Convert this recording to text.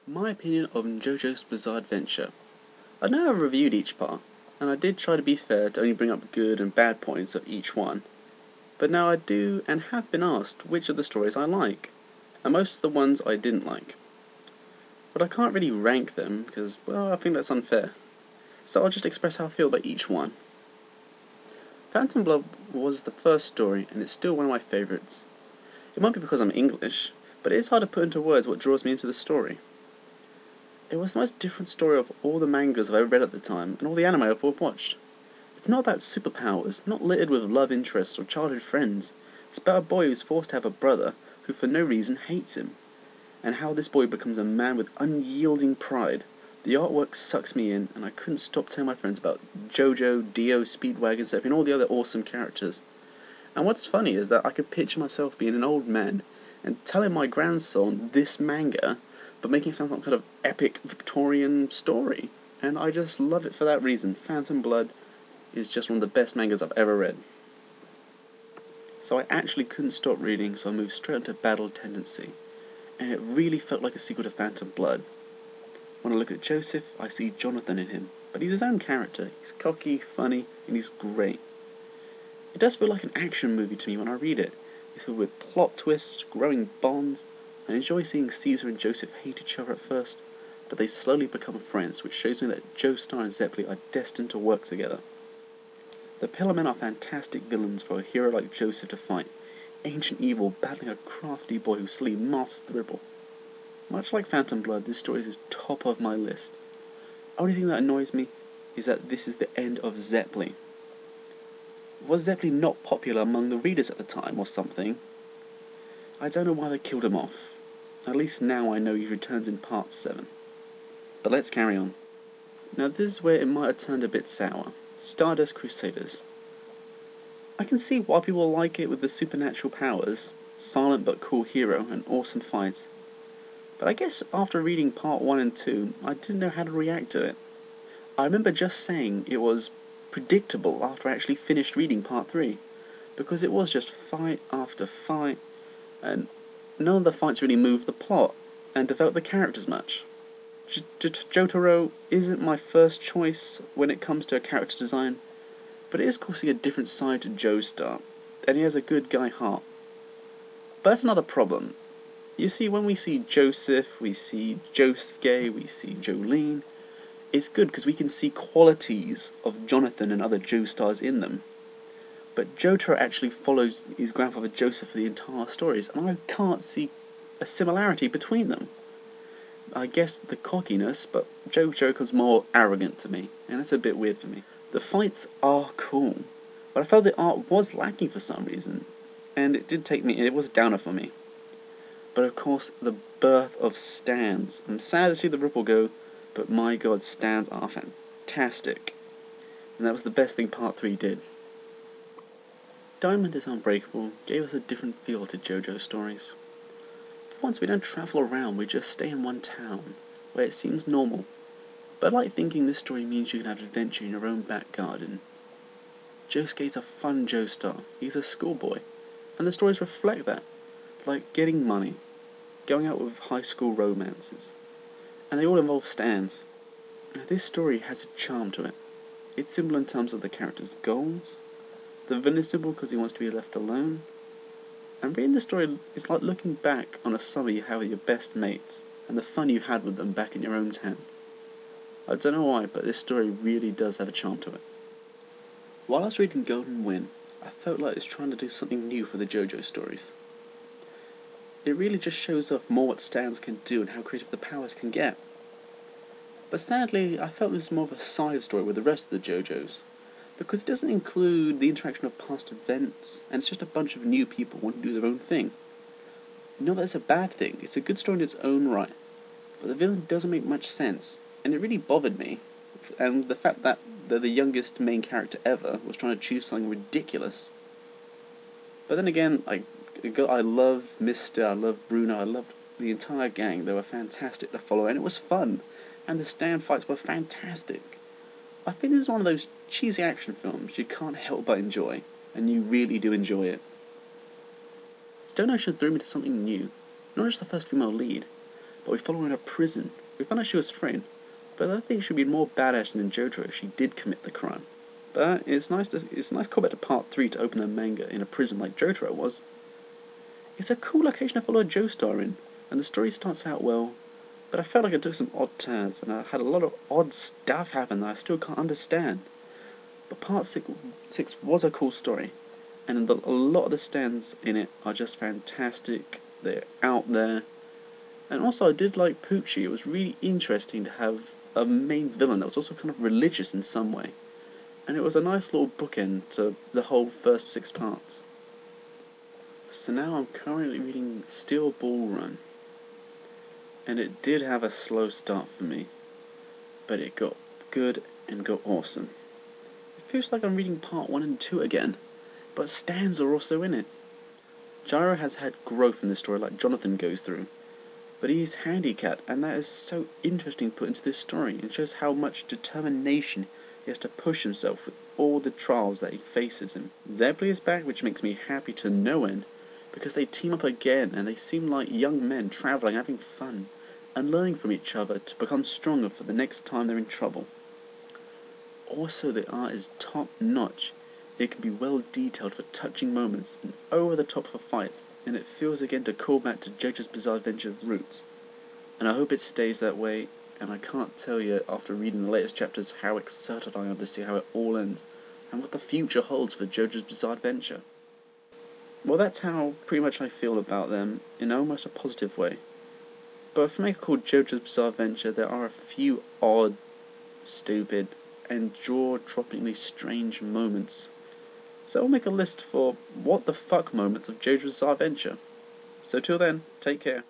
My opinion on JoJo's Bizarre Adventure. I know I've reviewed each part, and I did try to be fair to only bring up good and bad points of each one, but now I do and have been asked which of the stories I like, and most of the ones I didn't like. But I can't really rank them because, well, I think that's unfair, so I'll just express how I feel about each one. Phantom Blood was the first story, and it's still one of my favourites. It might be because I'm English, but it is hard to put into words what draws me into the story. It was the most different story of all the mangas I've ever read at the time, and all the anime I've ever watched. It's not about superpowers, not littered with love interests or childhood friends. It's about a boy who's forced to have a brother who for no reason hates him, and how this boy becomes a man with unyielding pride. The artwork sucks me in, and I couldn't stop telling my friends about JoJo, Dio, Speedwagon, Step, and all the other awesome characters. And what's funny is that I could picture myself being an old man and telling my grandson this manga, but making it sound like some kind of epic Victorian story. And I just love it for that reason. Phantom Blood is just one of the best mangas I've ever read. So I actually couldn't stop reading, so I moved straight into Battle Tendency. And it really felt like a sequel to Phantom Blood. When I look at Joseph, I see Jonathan in him, but he's his own character. He's cocky, funny, and he's great. It does feel like an action movie to me when I read it. It's filled with plot twists, growing bonds. I enjoy seeing Caesar and Joseph hate each other at first, but they slowly become friends, which shows me that Joestar and Zeppeli are destined to work together. The Pillarmen are fantastic villains for a hero like Joseph to fight, ancient evil battling a crafty boy who slowly masters the ripple. Much like Phantom Blood, this story is top of my list. Only thing that annoys me is that this is the end of Zeppeli. Was Zeppeli not popular among the readers at the time or something? I don't know why they killed him off. At least now I know he returns in part 7. But let's carry on. Now this is where it might have turned a bit sour. Stardust Crusaders. I can see why people like it with the supernatural powers, silent but cool hero, and awesome fights. But I guess after reading part 1 and 2, I didn't know how to react to it. I remember just saying it was predictable after I actually finished reading part 3, because it was just fight after fight, and none of the fights really moved the plot and developed the characters much. Jotaro isn't my first choice when it comes to a character design, but it is cool seeing a different side to Joestar, and he has a good guy heart. But that's another problem. You see, when we see Joseph, we see Josuke, we see Jolene, it's good because we can see qualities of Jonathan and other Joestars in them. But Jotaro actually follows his grandfather Joseph for the entire stories, and I can't see a similarity between them. I guess the cockiness, but Jotaro becomes more arrogant to me, and that's a bit weird for me. The fights are cool, but I felt the art was lacking for some reason, and it was a downer for me. But of course, the birth of stands. I'm sad to see the Ripple go, but my god, stands are fantastic. And that was the best thing part 3 did. Diamond is Unbreakable gave us a different feel to JoJo's stories. For once we don't travel around, we just stay in one town, where it seems normal. But I like thinking this story means you can have adventure in your own back garden. Josuke's a fun Joestar, he's a schoolboy, and the stories reflect that, like getting money, going out with high school romances, and they all involve stands. Now this story has a charm to it. It's simple in terms of the character's goals, the villain is simple because he wants to be left alone, and reading the story is like looking back on a summer you had with your best mates, and the fun you had with them back in your own town. I don't know why, but this story really does have a charm to it. While I was reading Golden Wind, I felt like it was trying to do something new for the JoJo stories. It really just shows off more what stands can do and how creative the powers can get. But sadly, I felt this was more of a side story with the rest of the JoJo's, because it doesn't include the interaction of past events, and it's just a bunch of new people wanting to do their own thing. Not that it's a bad thing, it's a good story in its own right, but the villain doesn't make much sense, and it really bothered me. And the fact that the youngest main character ever was trying to choose something ridiculous. But then again, I love Mister, I love Bruno, I loved the entire gang. They were fantastic to follow, and it was fun. And the stand fights were fantastic. I think this is one of those cheesy action films you can't help but enjoy, and you really do enjoy it. Stone Ocean threw me to something new. Not just the first female lead, but we follow her in a prison. We found out she was framed, but I think she'd be more badass than in JoJo if she did commit the crime. But it's a nice callback to part 3 to open the manga in a prison like JoJo was. It's a cool location to follow a Joestar in, and the story starts out well, but I felt like it took some odd turns, and I had a lot of odd stuff happen that I still can't understand. But part 6 was a cool story, and a lot of the stands in it are just fantastic. They're out there. And also I did like Poochie. It was really interesting to have a main villain that was also kind of religious in some way. And it was a nice little bookend to the whole first 6 parts. So now I'm currently reading Steel Ball Run. And it did have a slow start for me, but it got good and got awesome. It feels like I'm reading part 1 and 2 again, but stands are also in it. Gyro has had growth in this story like Jonathan goes through, but he is handicapped, and that is so interesting put into this story, and shows how much determination he has to push himself with all the trials that he faces him. Zeppeli is back, which makes me happy to no end, because they team up again, and they seem like young men travelling, having fun, and learning from each other to become stronger for the next time they're in trouble. Also, the art is top notch. It can be well detailed for touching moments and over the top for fights, and it feels again to call back to JoJo's Bizarre Adventure roots. And I hope it stays that way, and I can't tell you after reading the latest chapters how excited I am to see how it all ends, and what the future holds for JoJo's Bizarre Adventure. Well, that's how pretty much I feel about them, in almost a positive way. But for a manga called JoJo's Bizarre Adventure, there are a few odd, stupid, and jaw-droppingly strange moments. So I'll make a list for what the fuck moments of JoJo's Bizarre Adventure. So till then, take care.